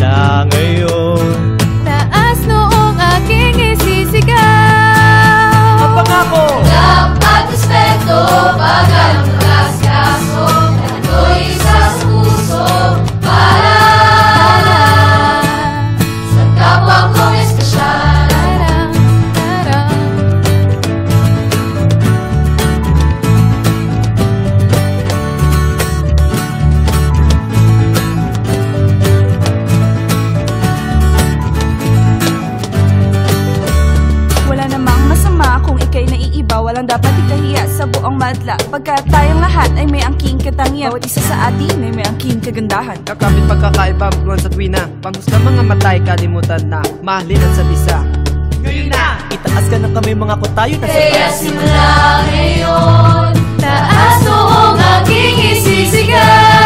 simula ngayon. Taas noong aking isisigaw. Ang pangako, dapat respeto, paggalang kaskaso, ako'y isa sa puso para sa kapwa kong espesyal. Wala namang masama kung ika'y naiiba. Walang dapat ikahiya sa buong madla, pagkat tayong lahat ay may angking katangian. Bawat isa sa atin ay may angking kagandahan. kakapit pagkakaiba buwan sa tuwina. Panghusga mga matay, kalimutan na mahalin at sabisa. Ngayon na, itaas ka ng kamay mga tayo na sa Kaya simula ngayon, taas noong aking isisigaw.